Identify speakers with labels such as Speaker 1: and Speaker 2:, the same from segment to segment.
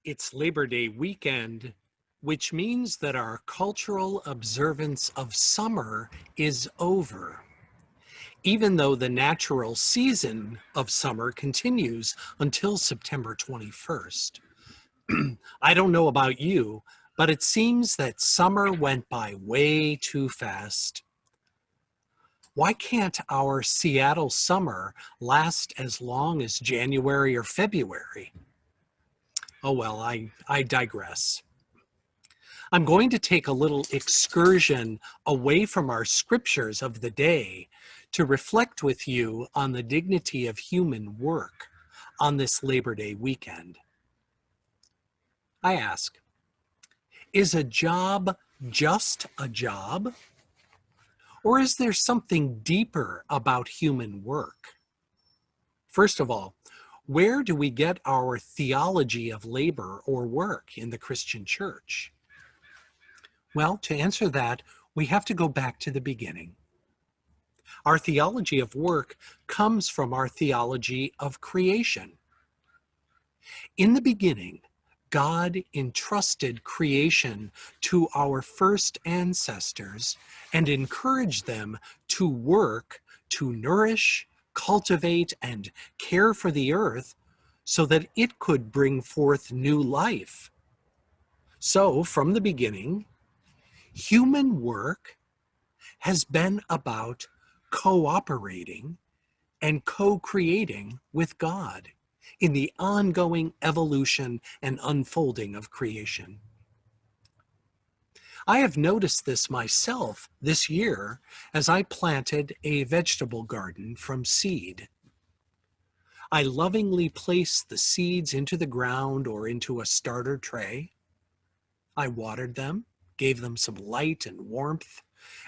Speaker 1: It's Labor Day weekend, which means that our cultural observance of summer is over, even though the natural season of summer continues until September 21st. I don't know about you, but it seems that summer went by way too fast. Why can't our Seattle summer last as long as January or February? Oh well, I digress. I'm going to take a little excursion away from our scriptures of the day to reflect with you on the dignity of human work on this Labor Day weekend. I ask, is a job just a job? Or is there something deeper about human work? First of all, where do we get our theology of labor or work in the Christian church? Well, to answer that, we have to go back to the beginning. Our theology of work comes from our theology of creation. In the beginning, God entrusted creation to our first ancestors and encouraged them to work, to nourish, cultivate, and care for the earth so that it could bring forth new life. So, from the beginning, human work has been about cooperating and co-creating with God in the ongoing evolution and unfolding of creation. I have noticed this myself this year as I planted a vegetable garden from seed. I lovingly placed the seeds into the ground or into a starter tray. I watered them, gave them some light and warmth,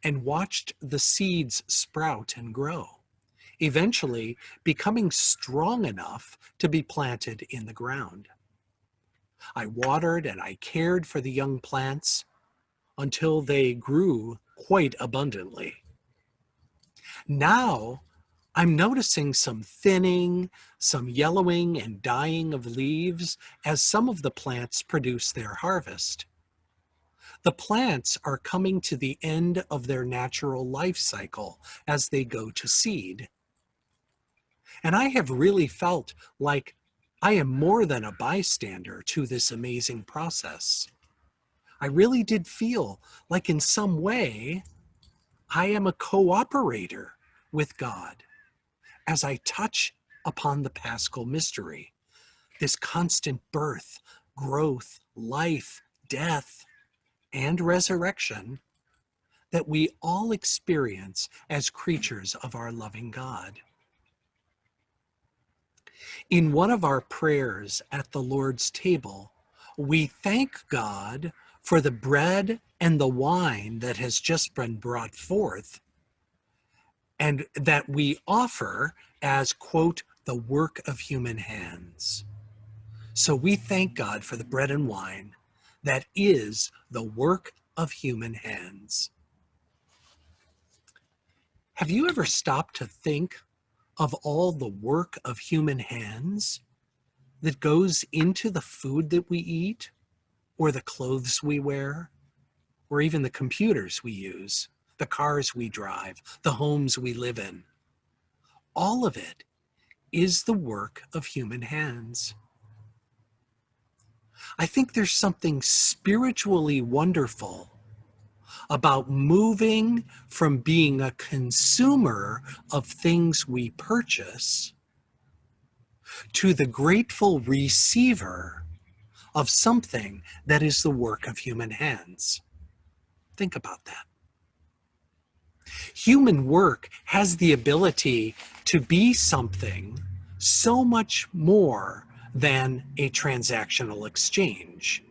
Speaker 1: and watched the seeds sprout and grow, eventually becoming strong enough to be planted in the ground. I watered and I cared for the young plants until they grew quite abundantly. Now, I'm noticing some thinning, some yellowing and dying of leaves as some of the plants produce their harvest. The plants are coming to the end of their natural life cycle as they go to seed. And I have really felt like I am more than a bystander to this amazing process. I really did feel like in some way I am a cooperator with God as I touch upon the Paschal mystery, this constant birth, growth, life, death, and resurrection that we all experience as creatures of our loving God. In one of our prayers at the Lord's table, we thank God for the bread and the wine that has just been brought forth and that we offer as, quote, the work of human hands. So we thank God for the bread and wine that is the work of human hands. Have you ever stopped to think of all the work of human hands that goes into the food that we eat, or the clothes we wear, or even the computers we use, the cars we drive, the homes we live in? All of it is the work of human hands. I think there's something spiritually wonderful about moving from being a consumer of things we purchase to the grateful receiver of something that is the work of human hands. Think about that. Human work has the ability to be something so much more than a transactional exchange.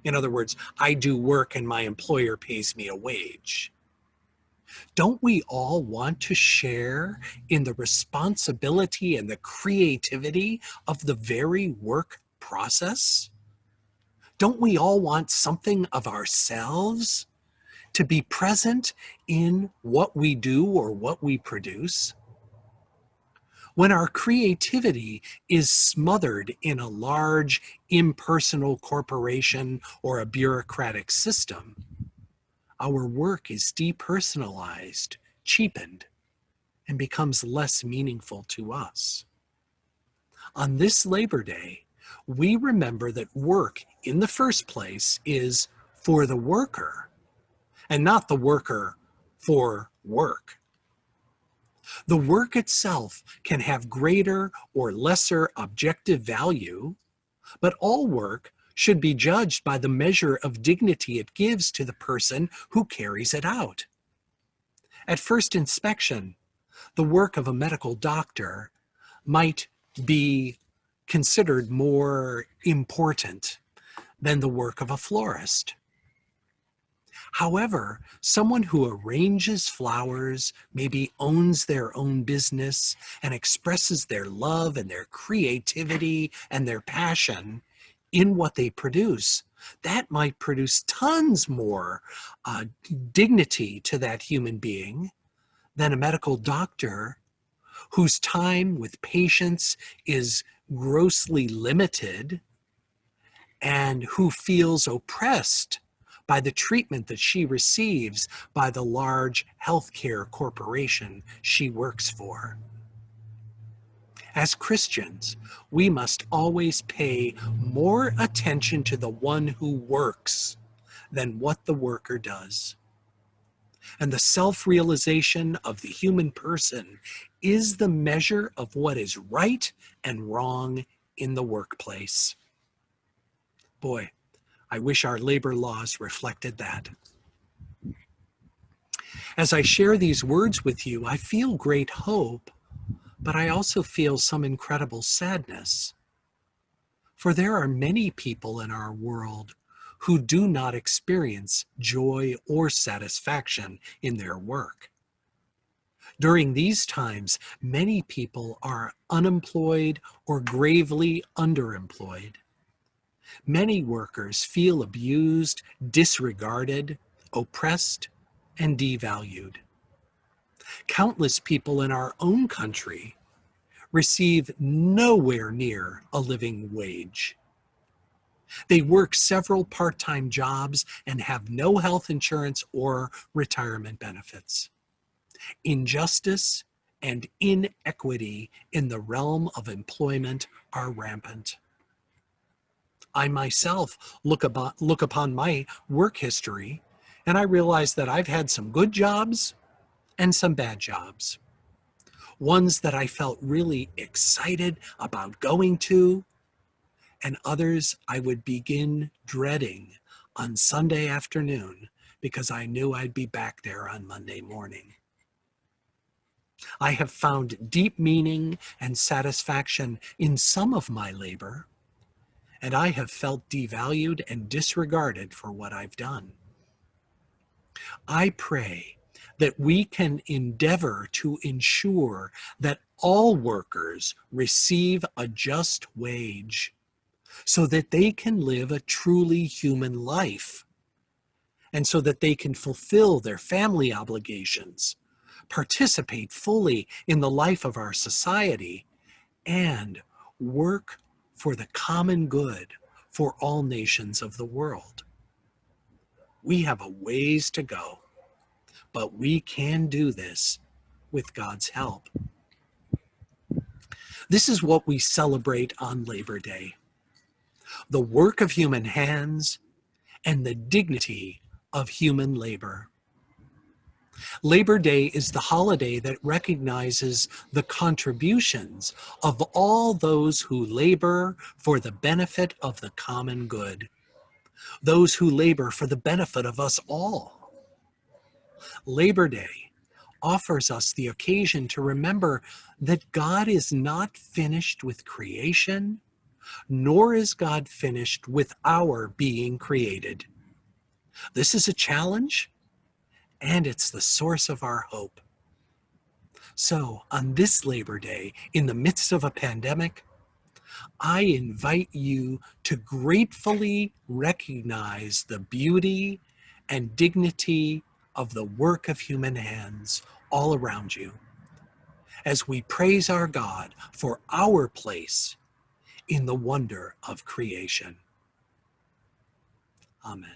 Speaker 1: In other words, I do work and my employer pays me a wage. Don't we all want to share in the responsibility and the creativity of the very work process? Don't we all want something of ourselves to be present in what we do or what we produce? When our creativity is smothered in a large impersonal corporation or a bureaucratic system, our work is depersonalized, cheapened, and becomes less meaningful to us. On this Labor Day, we remember that work in the first place is for the worker and not the worker for work. The work itself can have greater or lesser objective value, but all work should be judged by the measure of dignity it gives to the person who carries it out. At first inspection, the work of a medical doctor might be considered more important than the work of a florist. However, someone who arranges flowers, maybe owns their own business, and expresses their love and their creativity and their passion in what they produce, that might produce tons more dignity to that human being than a medical doctor whose time with patients is grossly limited and who feels oppressed by the treatment that she receives by the large healthcare corporation she works for. As Christians, we must always pay more attention to the one who works than what the worker does. And the self-realization of the human person is the measure of what is right and wrong in the workplace. Boy, I wish our labor laws reflected that. As I share these words with you, I feel great hope, but I also feel some incredible sadness. For there are many people in our world who do not experience joy or satisfaction in their work. During these times, many people are unemployed or gravely underemployed. Many workers feel abused, disregarded, oppressed, and devalued. Countless people in our own country receive nowhere near a living wage. They work several part-time jobs and have no health insurance or retirement benefits. Injustice and inequity in the realm of employment are rampant. I myself look upon my work history, and I realize that I've had some good jobs and some bad jobs. Ones that I felt really excited about going to, and others I would begin dreading on Sunday afternoon because I knew I'd be back there on Monday morning. I have found deep meaning and satisfaction in some of my labor, and I have felt devalued and disregarded for what I've done. I pray that we can endeavor to ensure that all workers receive a just wage so that they can live a truly human life and so that they can fulfill their family obligations, participate fully in the life of our society, and work for the common good for all nations of the world. We have a ways to go, but we can do this with God's help. This is what we celebrate on Labor Day: the work of human hands and the dignity of human labor. Labor Day is the holiday that recognizes the contributions of all those who labor for the benefit of the common good, those who labor for the benefit of us all. Labor Day offers us the occasion to remember that God is not finished with creation, nor is God finished with our being created. This is a challenge, and it's the source of our hope. So, on this Labor Day, in the midst of a pandemic, I invite you to gratefully recognize the beauty and dignity of the work of human hands all around you, as we praise our God for our place in the wonder of creation. Amen.